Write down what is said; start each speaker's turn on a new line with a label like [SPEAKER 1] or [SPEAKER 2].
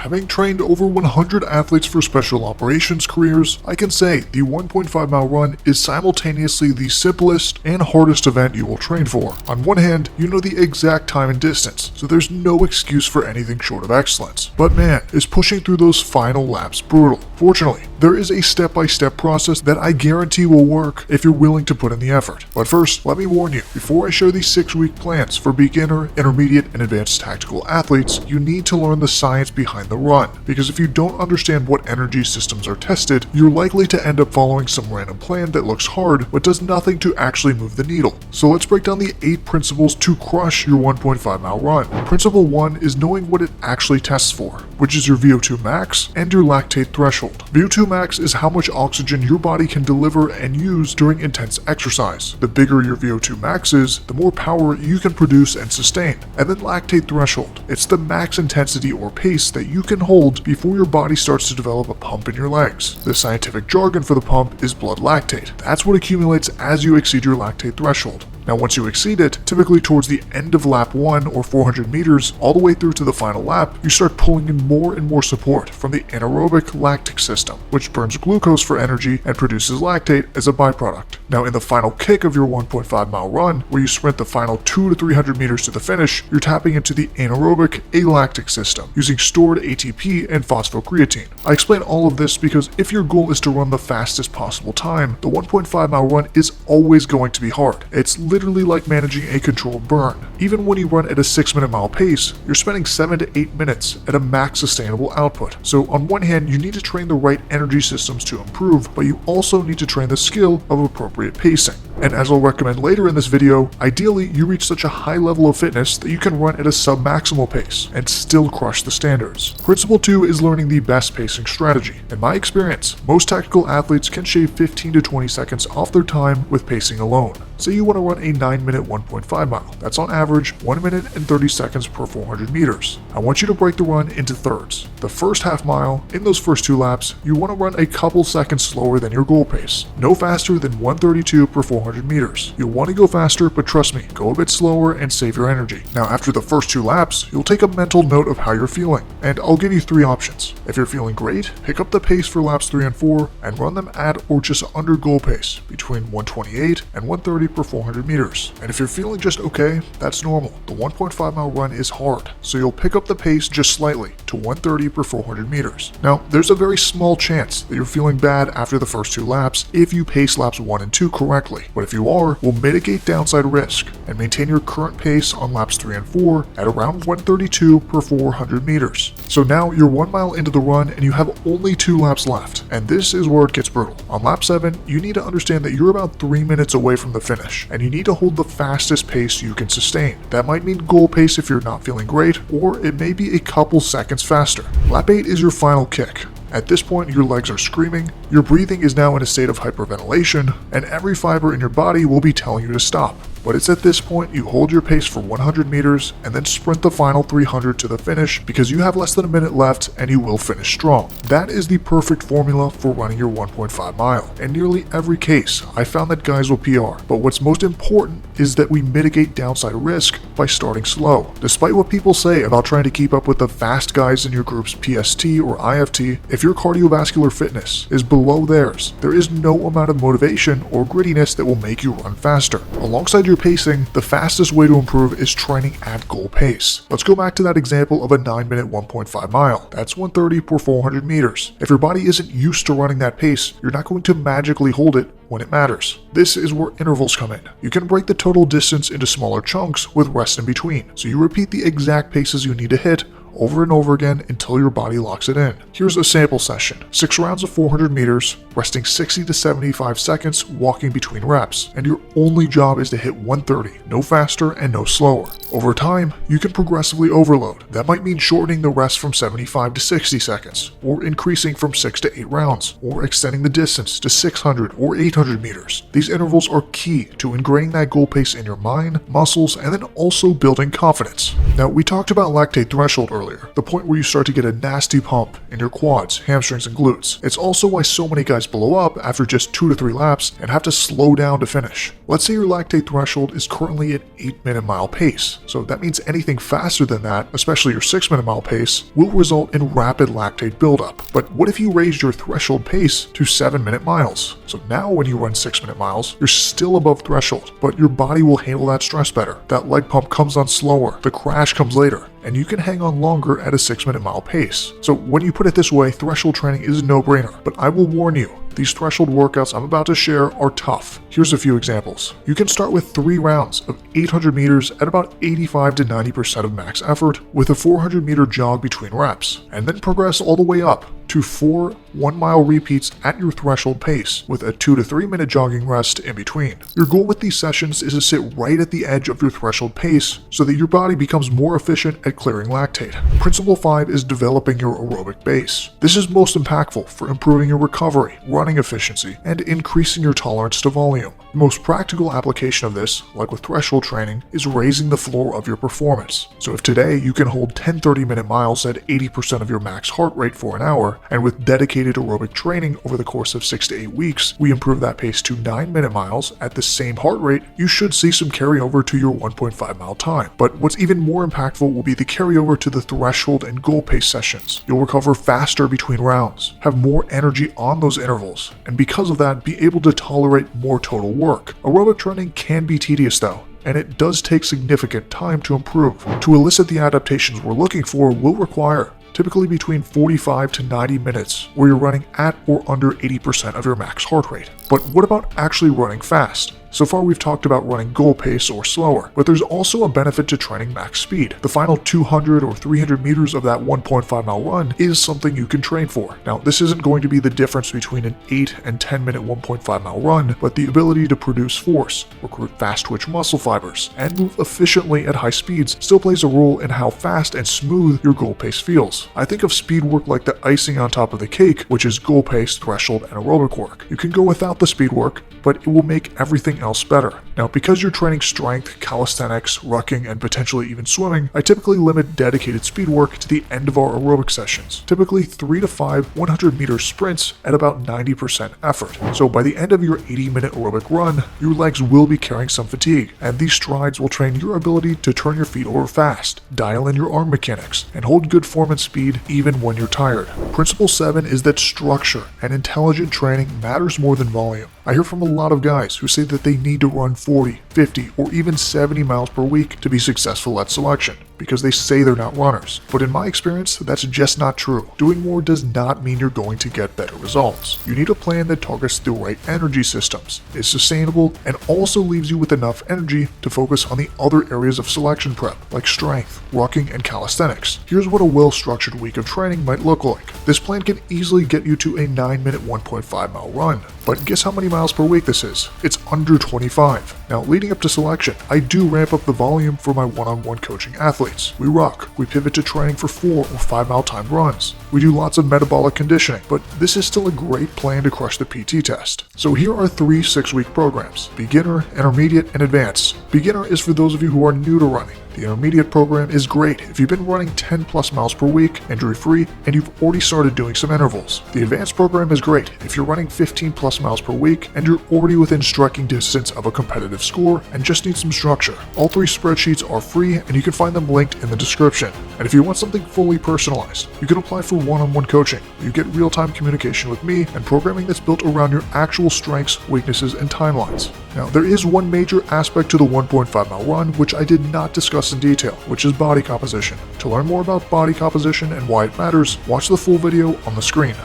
[SPEAKER 1] Having trained over 100 athletes for special operations careers, I can say the 1.5 mile run is simultaneously the simplest and hardest event you will train for. On one hand, you know the exact time and distance, so there's no excuse for anything short of excellence. But man, is pushing through those final laps brutal. Fortunately, there is a step-by-step process that I guarantee will work if you're willing to put in the effort. But first, let me warn you, before I share these 6-week plans for beginner, intermediate, and advanced tactical athletes, you need to learn the science behind the run, because if you don't understand what energy systems are tested, you're likely to end up following some random plan that looks hard but does nothing to actually move the needle. So let's break down the 8 principles to crush your 1.5 mile run. Principle 1 is knowing what it actually tests for, which is your VO2 max and your lactate threshold. VO2 max is how much oxygen your body can deliver and use during intense exercise. The bigger your VO2 max is, the more power you can produce and sustain. And then lactate threshold. It's the max intensity or pace that you can hold before your body starts to develop a pump in your legs. The scientific jargon for the pump is blood lactate. That's what accumulates as you exceed your lactate threshold. Now once you exceed it, typically towards the end of lap 1 or 400 meters, all the way through to the final lap, you start pulling in more and more support from the anaerobic lactic system, which burns glucose for energy and produces lactate as a byproduct. Now in the final kick of your 1.5 mile run, where you sprint the final 2 to 300 meters to the finish, you're tapping into the anaerobic alactic system, using stored ATP and phosphocreatine. I explain all of this because if your goal is to run the fastest possible time, the 1.5 mile run is always going to be hard. It's literally like managing a controlled burn. Even when you run at a 6-minute mile pace, you're spending 7 to 8 minutes at a max sustainable output. So on one hand, you need to train the right energy systems to improve, but you also need to train the skill of appropriate pacing. And as I'll recommend later in this video, ideally you reach such a high level of fitness that you can run at a sub-maximal pace and still crush the standards. Principle 2 is learning the best pacing strategy. In my experience, most tactical athletes can shave 15 to 20 seconds off their time with pacing alone. Say you want to run a 9-minute 1.5 mile. That's on average 1 minute and 30 seconds per 400 meters. I want you to break the run into thirds. The first half mile, in those first 2 laps, you want to run a couple seconds slower than your goal pace. No faster than 132 per 400 meters. You'll want to go faster, but trust me, go a bit slower and save your energy. Now after the first 2 laps, you'll take a mental note of how you're feeling, and I'll give you 3 options. If you're feeling great, pick up the pace for laps 3 and 4 and run them at or just under goal pace, between 128 and 130 per 400 meters. And if you're feeling just okay, that's normal. The 1.5 mile run is hard, so you'll pick up the pace just slightly to 130 per 400 meters. Now, there's a very small chance that you're feeling bad after the first 2 laps if you pace laps 1 and 2 correctly, but if you are, we'll mitigate downside risk and maintain your current pace on laps 3 and 4 at around 132 per 400 meters. So now you're 1 mile into the run and you have only 2 laps left, and this is where it gets brutal. On lap 7, you need to understand that you're about 3 minutes away from the finish, and you need to hold the fastest pace you can sustain. That might mean goal pace if you're not feeling great, or it may be a couple seconds faster. Lap 8 is your final kick. At this point, your legs are screaming, your breathing is now in a state of hyperventilation, and every fiber in your body will be telling you to stop. But it's at this point you hold your pace for 100 meters and then sprint the final 300 to the finish because you have less than a minute left and you will finish strong. That is the perfect formula for running your 1.5 mile. In nearly every case, I found that guys will PR, but what's most important is that we mitigate downside risk by starting slow. Despite what people say about trying to keep up with the fast guys in your group's PST or IFT, if your cardiovascular fitness is below theirs, there is no amount of motivation or grittiness that will make you run faster. Alongside your pacing, the fastest way to improve is training at goal pace. Let's go back to that example of a 9-minute 1.5 mile. That's 130 per 400 meters. If your body isn't used to running that pace, you're not going to magically hold it when it matters. This is where intervals come in. You can break the total distance into smaller chunks with rest in between, so you repeat the exact paces you need to hit over and over again until your body locks it in. Here's a sample session. 6 rounds of 400 meters, resting 60 to 75 seconds walking between reps, and your only job is to hit 130, no faster and no slower. Over time, you can progressively overload. That might mean shortening the rest from 75 to 60 seconds, or increasing from 6 to 8 rounds, or extending the distance to 600 or 800 meters. These intervals are key to ingraining that goal pace in your mind, muscles, and then also building confidence. Now, we talked about lactate threshold earlier. earlier, the point where you start to get a nasty pump in your quads, hamstrings, and glutes. It's also why so many guys blow up after just 2 to 3 laps and have to slow down to finish. Let's say your lactate threshold is currently at 8-minute mile pace, so that means anything faster than that, especially your 6-minute mile pace, will result in rapid lactate buildup. But what if you raised your threshold pace to 7-minute miles? So now when you run 6-minute miles, you're still above threshold, but your body will handle that stress better. That leg pump comes on slower, the crash comes later, and you can hang on longer at a 6-minute mile pace. So when you put it this way, threshold training is a no-brainer, but I will warn you, these threshold workouts I'm about to share are tough. Here's a few examples. You can start with 3 rounds of 800 meters at about 85 to 90% of max effort with a 400 meter jog between reps, and then progress all the way up to 4 1-mile repeats at your threshold pace with a 2 to 3 minute jogging rest in between. Your goal with these sessions is to sit right at the edge of your threshold pace so that your body becomes more efficient at clearing lactate. Principle 5 is developing your aerobic base. This is most impactful for improving your recovery, running efficiency, and increasing your tolerance to volume. The most practical application of this, like with threshold training, is raising the floor of your performance. So if today you can hold 10 30-minute miles at 80% of your max heart rate for an hour, and with dedicated aerobic training over the course of 6 to 8 weeks, we improve that pace to 9-minute miles at the same heart rate, you should see some carryover to your 1.5 mile time. But what's even more impactful will be the carryover to the threshold and goal pace sessions. You'll recover faster between rounds, have more energy on those intervals, and because of that, be able to tolerate more total work. Aerobic training can be tedious though, and it does take significant time to improve. To elicit the adaptations we're looking for will require typically between 45 to 90 minutes where you're running at or under 80% of your max heart rate. But what about actually running fast? So far we've talked about running goal pace or slower, but there's also a benefit to training max speed. The final 200 or 300 meters of that 1.5 mile run is something you can train for. Now this isn't going to be the difference between an 8 and 10 minute 1.5 mile run, but the ability to produce force, recruit fast twitch muscle fibers, and move efficiently at high speeds still plays a role in how fast and smooth your goal pace feels. I think of speed work like the icing on top of the cake, which is goal pace, threshold, and aerobic work. You can go without the speed work, but it will make everything else better. Now, because you're training strength, calisthenics, rucking, and potentially even swimming, I typically limit dedicated speed work to the end of our aerobic sessions, typically 3 to 5 100-meter sprints at about 90% effort. So by the end of your 80-minute aerobic run, your legs will be carrying some fatigue, and these strides will train your ability to turn your feet over fast, dial in your arm mechanics, and hold good form and speed even when you're tired. Principle 7 is that structure and intelligent training matters more than volume. I hear from a lot of guys who say that they need to run 40, 50, or even 70 miles per week to be successful at selection because they say they're not runners. But in my experience, that's just not true. Doing more does not mean you're going to get better results. You need a plan that targets the right energy systems, is sustainable, and also leaves you with enough energy to focus on the other areas of selection prep, like strength, rucking, and calisthenics. Here's what a well-structured week of training might look like. This plan can easily get you to a 9-minute 1.5 mile run. But guess how many miles per week this is? It's under 25. Now, leading up to selection, I do ramp up the volume for my one-on-one coaching athletes. We ruck, we pivot to training for 4 or 5 mile timed runs. We do lots of metabolic conditioning, but this is still a great plan to crush the PT test. So here are 3 6-week programs: beginner, intermediate, and advanced. Beginner is for those of you who are new to running. The intermediate program is great if you've been running 10 plus miles per week, injury-free, and you've already started doing some intervals. The advanced program is great if you're running 15 plus miles per week and you're already within striking distance of a competitive score and just need some structure. All 3 spreadsheets are free and you can find them linked in the description. And if you want something fully personalized, you can apply for one-on-one coaching. You get real-time communication with me and programming that's built around your actual strengths, weaknesses, and timelines. Now, there is one major aspect to the 1.5 mile run which I did not discuss in detail, which is body composition. To learn more about body composition and why it matters, watch the full video on the screen.